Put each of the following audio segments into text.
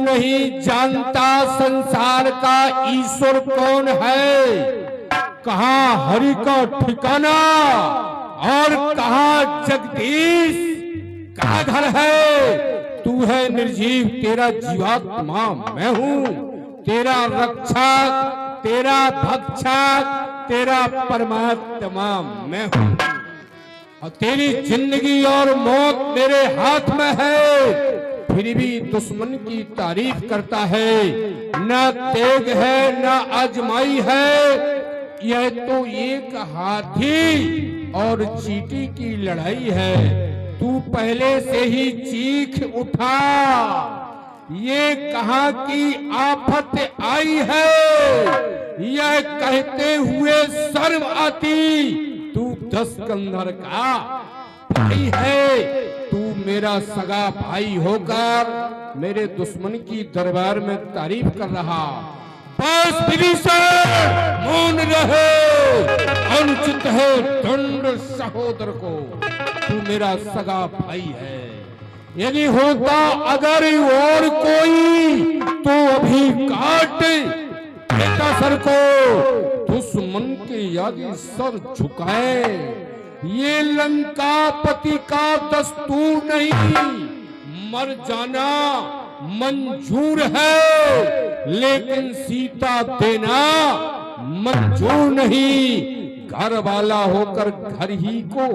नहीं जानता संसार का ईश्वर कौन है, कहाँ हरि का ठिकाना और कहाँ जगदीश का घर है। तू है निर्जीव, तेरा जीवात्मा मैं हूँ, तेरा रक्षक, तेरा भक्षक, तेरा परमात्मा मैं हूँ। और तेरी जिंदगी और मौत मेरे हाथ में है, फिर भी दुश्मन की तारीफ करता है। न तेग है न आजमाई है, यह तो एक हाथी और चींटी की लड़ाई है। तू पहले से ही चीख उठा, ये कहाँ की आफत आई है, यह कहते हुए शर्म आती। तू 10 कंधर का भाई है, तू मेरा सगा भाई होकर मेरे दुश्मन की दरबार में तारीफ कर रहा। बस विभीषण मौन रहे, अनुचित है दंड सहोदर को, तू मेरा सगा भाई है। यदि होता अगर और कोई तो अभी काट देता सर को, दुश्मन के आगे सर झुकाए। ये लंकापति का दस्तूर नहीं, मर जाना मंजूर है, लेकिन सीता देना मंजूर नहीं। घर वाला होकर घर ही को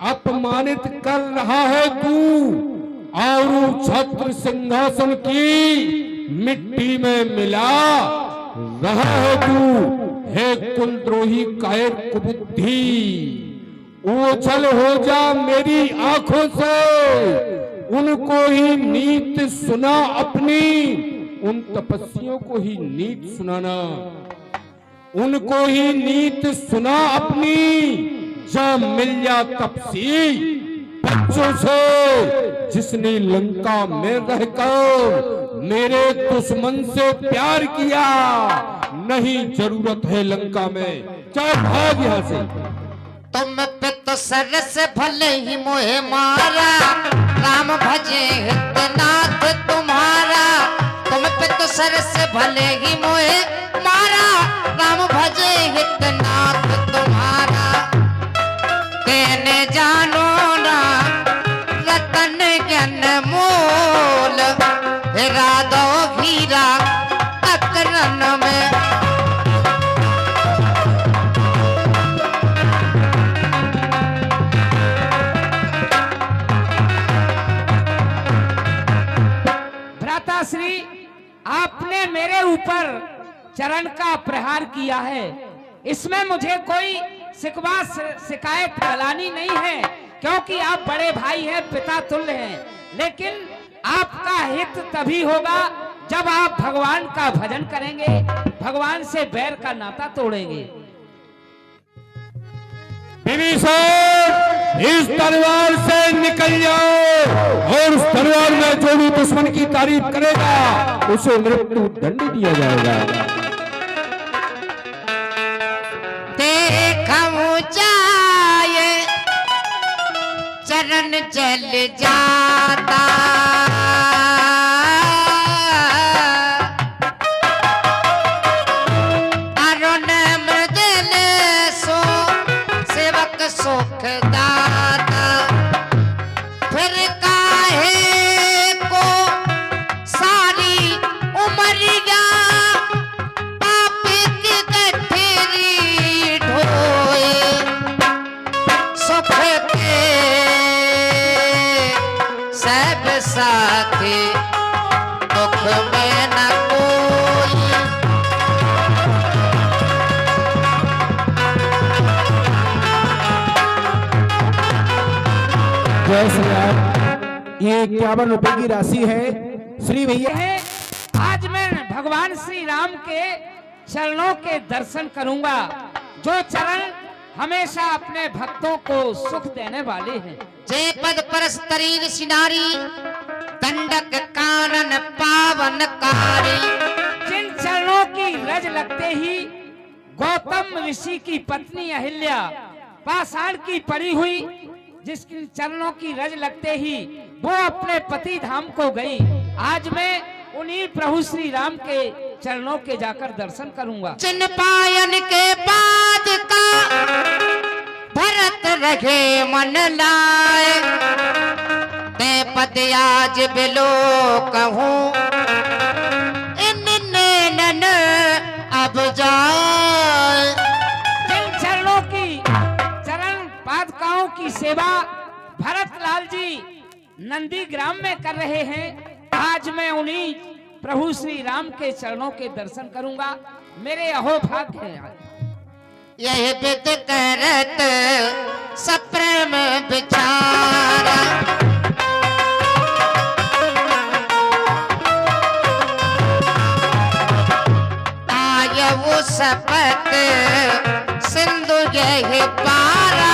अपमानित कर रहा है तू, और छत्र सिंहासन की मिट्टी में मिला रहा है तू। हे कुलद्रोही कायर कुबुद्धि, ओझल हो जा मेरी आंखों से। उनको ही नीत सुना अपनी, उन तपस्वियों को ही नीत सुनाना। उनको ही नीत सुना अपनी, जब मिल जा तपसी बच्चों से, जिसने लंका में रहकर मेरे दुश्मन से प्यार किया। नहीं जरूरत है लंका में, चाहे भाग यहाँ से। तुम पे तो सर से भले ही मोहे मारा, राम भजे हितनाथ तुम्हारा। तुम पे तो सर से भले ही मोहे मारा, राम भजे हितनाथ तुम्हारा। कहने जानो ना रतन ज्ञान मोल, हेरा दो हीरा अकरन में। श्री आपने मेरे ऊपर चरण का प्रहार किया है, इसमें मुझे कोई शिकवा शिकायत गलानी नहीं है, क्योंकि आप बड़े भाई हैं, पिता तुल्य हैं। लेकिन आपका हित तभी होगा जब आप भगवान का भजन करेंगे, भगवान से बैर का नाता तोड़ेंगे। विभीषण इस तलवार से निकल जाओ, और उस तलवार में जो भी दुश्मन की तारीफ करेगा उसे मृत्यु दंड दिया जाएगा। देखूं जाए चरण जल जाता, सुख दाता। फिर काहे को सारी उमरिया पाप की गठरी ढोए, सुख के सब साथी दुख में न कोई। जय श्री राम। ये 51 रुपए की राशि है श्री भैया। आज मैं भगवान श्री राम के चरणों के दर्शन करूंगा, जो चरण हमेशा अपने भक्तों को सुख देने वाले हैं। जय पद परस्तरीन सिनारी, दंडक कानन पावनकारी। जिन चरणों की रज लगते ही गौतम ऋषि की पत्नी अहिल्या पाषाण की पड़ी हुई, जिसकी चरणों की रज लगते ही वो अपने पति धाम को गई। आज मैं उन्हीं प्रभु श्री राम के चरणों के जाकर दर्शन करूंगा। चिन पायन के बाद का भरत रखे मन लाए, ते पद आज बिलो कहूं इन नैनन अब जाए। जिन चरणों की चरण पादुकाओं की सेवा भरत लाल जी नंदी ग्राम में कर रहे हैं, आज मैं उन्हीं प्रभु श्री राम के चरणों के दर्शन करूंगा। मेरे अहोभाग्य है। यह विद करत सप्रेम विचारा, आय वो सपत सिंधु यह पारा।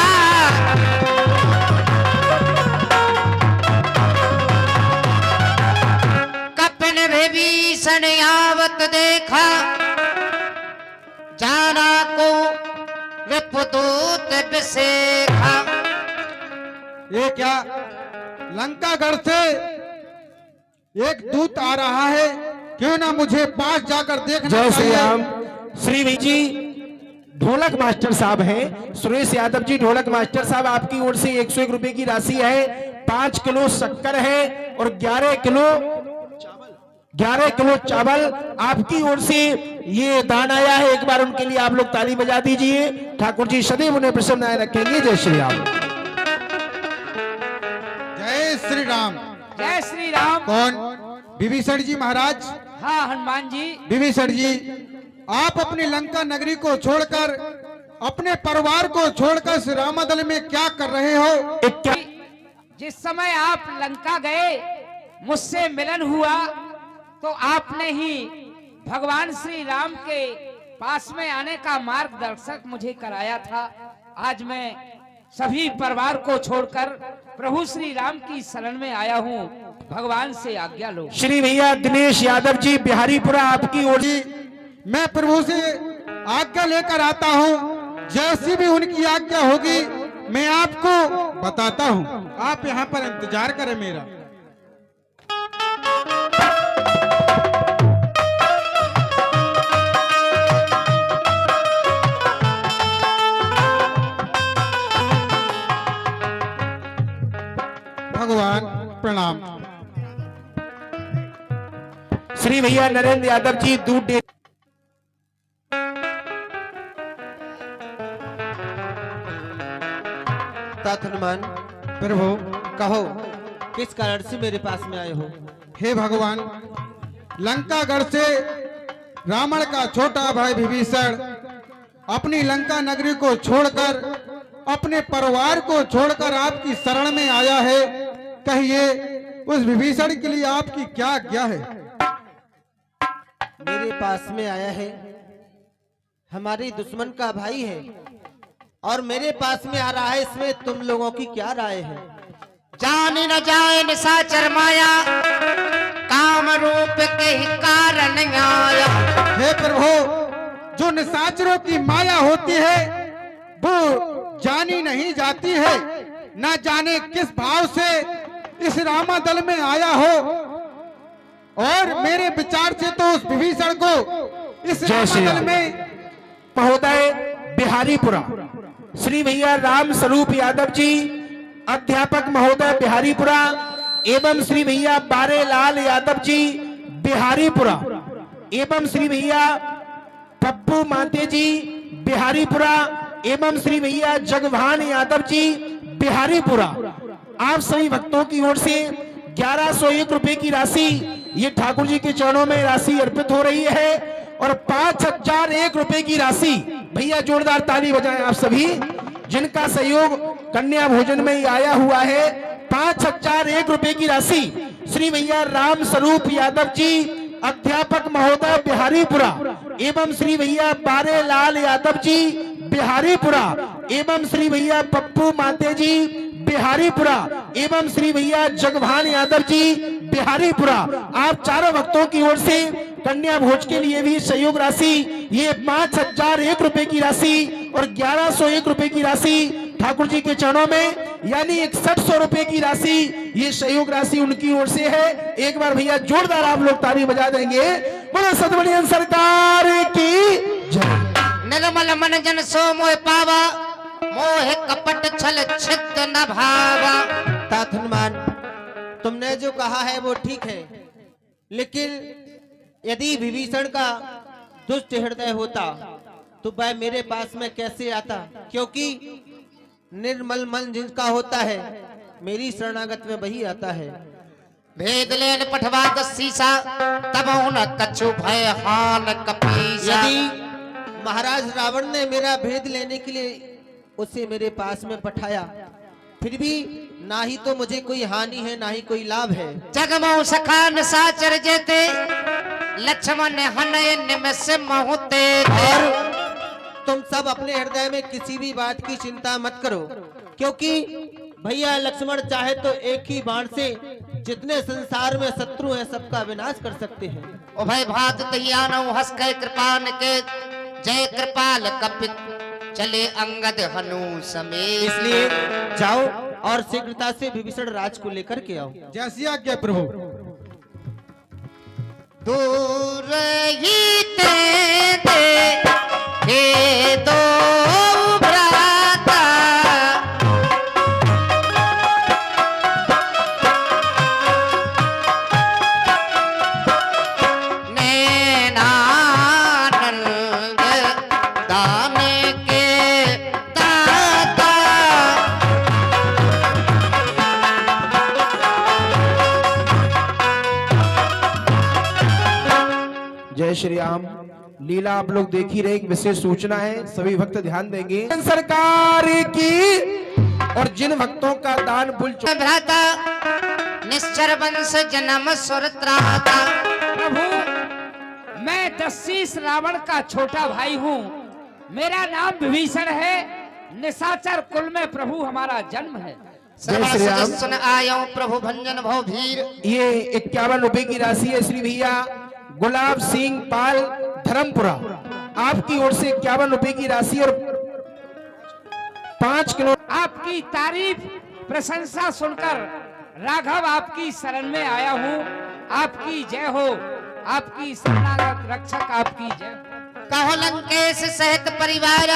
कपिन विभीषण आवत देखा, जाना को विपुदूत विसेखा। ये क्या लंकागढ़ से एक दूत आ रहा है, क्यों ना मुझे पास जाकर देखना जय श्री चाहिए। राम। श्री वी जी ढोलक मास्टर साहब हैं, सुरेश यादव जी ढोलक मास्टर साहब, आपकी ओर से 101 रुपए की राशि है। 5 किलो शक्कर है और 11 किलो चावल आपकी ओर से ये दान आया है। एक बार उनके लिए आप लोग ताली बजा दीजिए। ठाकुर जी सदैव उन्हें प्रसन्न बनाए रखेंगे। जय श्री राम। जय श्री राम। जय श्री राम। कौन? विभीषण जी महाराज। हाँ हनुमान जी। विभीषण जी, आप अपनी लंका नगरी को छोड़कर, अपने परिवार को छोड़कर इस रामदल में क्या कर रहे हो? जिस समय आप लंका गए मुझसे मिलन हुआ तो आपने ही भगवान श्री राम के पास में आने का मार्गदर्शक मुझे कराया था। आज मैं सभी परिवार को छोड़कर प्रभु श्री राम की शरण में आया हूँ। भगवान से आज्ञा लो। श्री भैया दिनेश यादव जी बिहारीपुरा आपकी ओर जी, मैं प्रभु से आज्ञा लेकर आता हूँ। जैसी भी उनकी आज्ञा होगी मैं आपको बताता हूँ। आप यहाँ पर इंतजार करें मेरा। भगवान प्रणाम। श्री भैया नरेंद्र यादव जी दूध डेयरी। तात हनुमान, प्रभु कहो किस कारण से मेरे पास में आए हो? हे भगवान, लंकागढ़ से रावण का छोटा भाई विभीषण अपनी लंका नगरी को छोड़कर, अपने परिवार को छोड़कर आपकी शरण में आया है। कहिए उस विभीषण के लिए आपकी क्या आज्ञा है? मेरे पास में आया है, हमारे दुश्मन का भाई है और मेरे पास में आ रहा है। इसमें तुम लोगों की क्या राय है? जान न जाए निशाचर माया, काम रूप के ही कारण आया। हे प्रभु, जो निशाचरों की माया होती है वो जानी नहीं जाती है। न जाने किस भाव से इस रामादल में आया हो, और मेरे विचार से तो उस विभीषण को इस जय श्री रामादल राम। में महोदय बिहारीपुरा श्री भैया राम स्वरूप यादव जी अध्यापक महोदय बिहारीपुरा एवं श्री भैया बारेलाल यादव जी बिहारीपुरा एवं श्री भैया पप्पू माते जी बिहारीपुरा एवं श्री भैया जगभान यादव जी बिहारीपुरा, आप सभी भक्तों की ओर से 1101 रुपए की राशि ये ठाकुर जी के चरणों में राशि अर्पित हो रही है। और 5001 रुपए की राशि, भैया जोरदार ताली बजाएं आप सभी जिनका सहयोग कन्या भोजन में आया हुआ है। 5001 रुपए की राशि श्री भैया राम स्वरूप यादव जी अध्यापक महोदय बिहारीपुरा एवं श्री भैया बारेलाल यादव जी बिहारीपुरा एवं श्री भैया पप्पू माते जी बिहारीपुरा एवं श्री भैया जगभान यादव जी बिहारीपुरा, आप चारों भक्तों की ओर से कन्या भोज के लिए भी सहयोग राशि ये 5001 रुपए की राशि और 1101 रुपए की राशि ठाकुर जी के चरणों में, यानी 6100 रुपए की राशि, ये सहयोग राशि उनकी ओर से है। एक बार भैया जोरदार आप लोग ताली बजा देंगे। बोलो सतबलियन सरकार की जय। निर्मल मन जन सो मोह पावा, मोह कपट छल छिद न भावा। तात हनुमान, तुमने जो कहा है वो ठीक है, लेकिन यदि विभीषण का दुष्ट हृदय होता तो वह मेरे पास में कैसे आता, क्योंकि निर्मल मन जिनका होता है मेरी शरणागत में वही आता है। भेद लेन पठवा दसीसा, तब न कछु भय हान कपीसा। यदि महाराज रावण ने मेरा भेद लेने के लिए उसे मेरे पास में पठाया, फिर भी ना ही तो मुझे कोई हानि है ना ही कोई लाभ है। जगमो सखान साचर जेते, लक्ष्मण हनय निमिष मोहते। और तुम सब अपने हृदय में किसी भी बात की चिंता मत करो, क्योंकि भैया लक्ष्मण चाहे तो एक ही बाण से जितने संसार में शत्रु हैं सबका विनाश कर सकते हैं। उभय भात तहियानो हंस के कृपान के, जय कृपाल कपित चले अंगद हनु समेत। इसलिए जाओ और शीघ्रता से विभीषण राज को लेकर के आओ। जैसी आज्ञा प्रभु। दूर ही ते दे हे दो भ्राता, नैनानंद दाने के दाता। जय श्री राम। लीला आप लोग देख ही रहे, एक विशेष सूचना है, सभी भक्त ध्यान देंगे। सरकार की और जिन भक्तों का दान भूल चुके, भ्राता निश्चर वंश जन्म सुर त्राता। प्रभु, मैं दशीस रावण का छोटा भाई हूँ। मेरा नाम विभीषण है। निशाचर कुल में प्रभु हमारा जन्म है। जय श्री राम। सुन आयो प्रभु भंजन भव भीर। ये 51 रुपए की राशि है श्री भैया गुलाब सिंह पाल धर्मपुरा, आपकी ओर से 51 रुपए की राशि और 5 किलो। आपकी तारीफ प्रशंसा सुनकर राघव आपकी शरण में आया हूँ। आपकी जय हो, आपकी शरणागत रक्षक आपकी जय। कहो लंकेश सहित परिवार,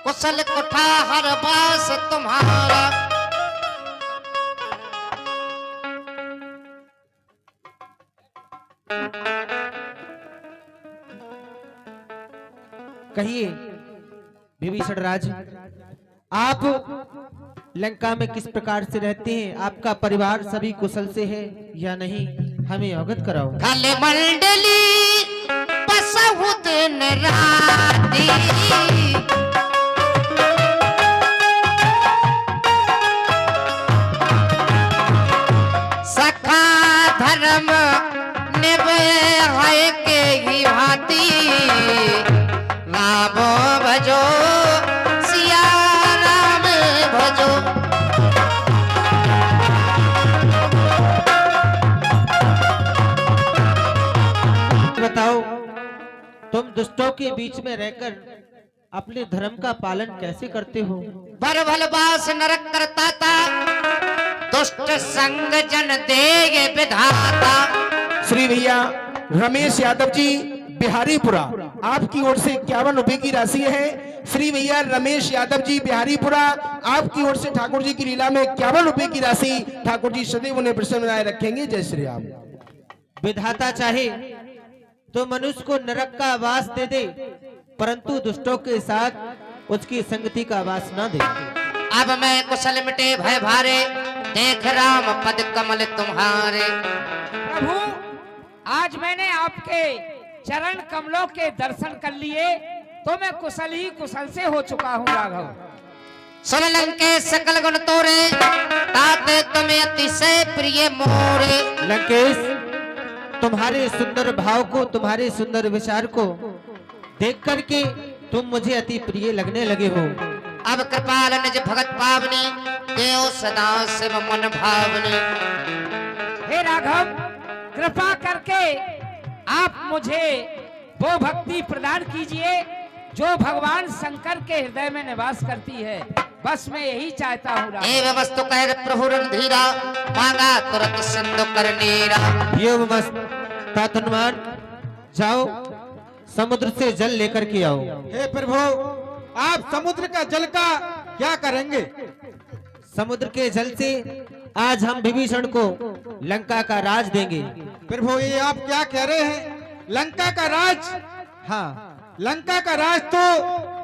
कुशल कुठार बास तुम्हारा। कहिए विभीषण राज, आप लंका में किस प्रकार से रहते हैं? आपका परिवार सभी कुशल से है या नहीं, हमें अवगत कराओ। खल मंडली बसहु दिन राती, सखा धर्म निभय के ही भांति। राम भजो सिया राम भजो। बताओ, तुम दुष्टों के बीच में रहकर अपने धर्म का पालन कैसे करते हो? भर भल बास नरक करता था, दुष्ट संग जन देगे विधाता। श्री भैया रमेश यादव जी बिहारीपुरा, आपकी ओर से 51 रुपए की राशि है। श्री भैया रमेश यादव जी बिहारीपुरा, आपकी ओर से ठाकुर जी की लीला में 51 रुपए की राशि। ठाकुर जी सदैव उन्हें प्रसन्न बनाए रखेंगे। जय श्री राम। विधाता चाहे तो मनुष्य को नरक का आवास दे दे, परंतु दुष्टों के साथ उसकी संगति का आवास न दे। अब मैं कुशल मिटे भय भारे, देख राम पद कमल तुम्हारे। प्रभु, आज मैंने आपके चरण कमलों के दर्शन कर लिए तो मैं कुशल ही कुशल से हो चुका हूँ राघव। सुन लंकेश सकल गुण तोरे, ताते तुम्हें अतिशय प्रिय मोरे। लंकेश, तुम्हारे सुंदर भाव को, तुम्हारे सुंदर विचार को देख करके तुम मुझे अति प्रिय लगने लगे हो। अब कृपाल निज भगत पावनी, देव सदा शिव मन भावनी। हे राघव, कृपा करके आप मुझे वो भक्ति प्रदान कीजिए जो भगवान शंकर के हृदय में निवास करती है। बस मैं यही चाहता हूँ राघव। एव वस्तु कह प्रभु रणधीरा मांगा तुरंत सिंधु कर नीरा। ये मस्त तात हनुमान, जाओ समुद्र से जल लेकर के आओ। हे प्रभु, आप समुद्र का जल का क्या करेंगे? समुद्र के जल से आज हम विभीषण को लंका का राज देंगे। प्रभु, ये आप क्या कह रहे हैं? लंका का राज? हाँ, लंका का राज तो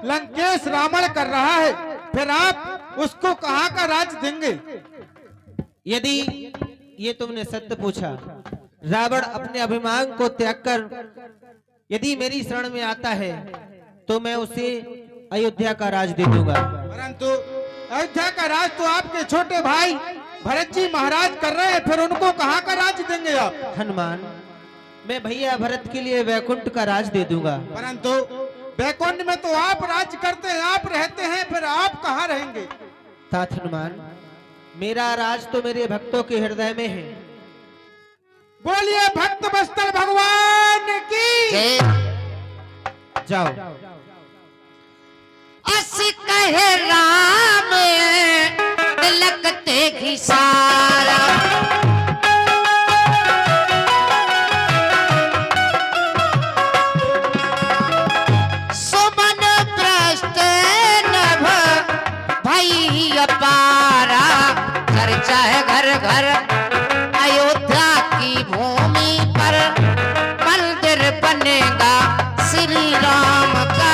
लंकेश रावण कर रहा है, फिर आप उसको कहाँ का राज देंगे? यदि ये तुमने सत्य पूछा, रावण अपने अभिमान को त्याग कर यदि मेरी शरण में आता है तो मैं उसे अयोध्या का राज दे दूंगा। परंतु अयोध्या का राज तो आपके छोटे भाई भरत जी महाराज कर रहे हैं, फिर उनको कहाँ का राज देंगे आप? हनुमान, मैं भैया भरत के लिए वैकुंठ का राज दे दूंगा। परंतु वैकुंठ में तो आप राज करते हैं, आप रहते हैं, फिर आप कहाँ रहेंगे? तात हनुमान, मेरा राज तो मेरे भक्तों के हृदय में है। बोलिए भक्त बस्तर भगवान की जय। जाओ। अस कहे राम तिलक ते घिसारा। सुमन भ्रष्ट नभ भई अपारा। चर्चा है घर घर अयोध्या की भूमि पर, मंदिर बनेगा श्री राम का।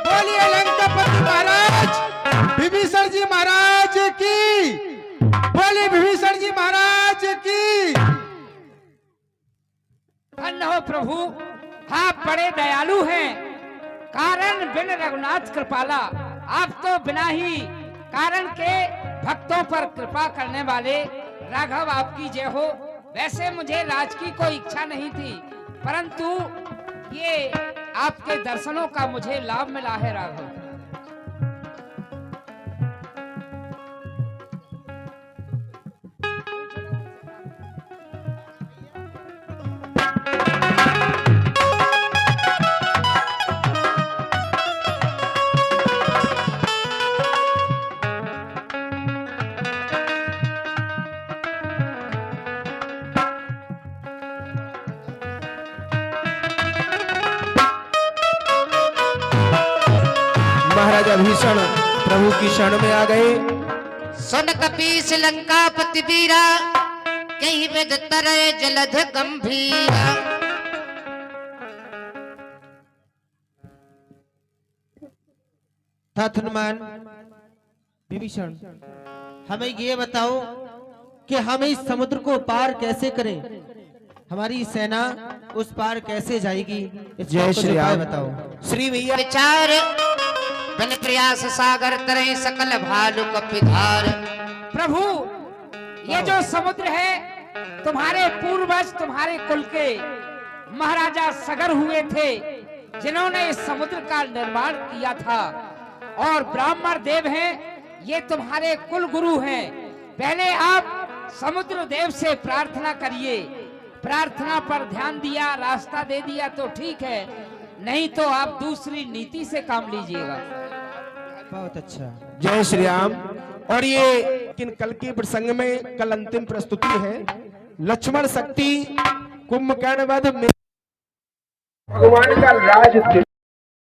बोलिए लंकापति महाराज विभीषण जी महाराज की। बोलिए विभीषण जी महाराज की। धन्य हो प्रभु, आप बड़े दयालु हैं। कारण बिन रघुनाथ कृपाला, आप तो बिना ही कारण के भक्तों पर कृपा करने वाले राघव, आपकी जय हो। वैसे मुझे राज की कोई इच्छा नहीं थी, परंतु ये आपके दर्शनों का मुझे लाभ मिला है राघव। महाराजा भीषण प्रभु की शरण में आ गए। सुन कपीस लंकापति वीरा, कई विद तरय जलध गंभीरा। तात हनुमान, विभीषण, हमें ये बताओ कि हम इस समुद्र को पार कैसे करें? हमारी सेना उस पार कैसे जाएगी? इस जय बात को श्री उपाय राम। बताओ। श्री भैया विचार बिन प्रयास सागर तरह सकल भालु कपिधार। प्रभु, ये जो समुद्र है, तुम्हारे पूर्वज तुम्हारे कुल के महाराजा सगर हुए थे, जिन्होंने इस समुद्र का निर्माण किया था, और ब्राह्मण देव हैं, ये तुम्हारे कुल गुरु हैं। पहले आप समुद्र देव से प्रार्थना करिए। प्रार्थना पर ध्यान दिया, रास्ता दे दिया तो ठीक है, नहीं तो आप दूसरी नीति से काम लीजिएगा। बहुत अच्छा। जय श्री राम। और ये किन कल के प्रसंग में कल अंतिम प्रस्तुति है। लक्ष्मण शक्ति कुंभकर्ण वध में भगवान का राज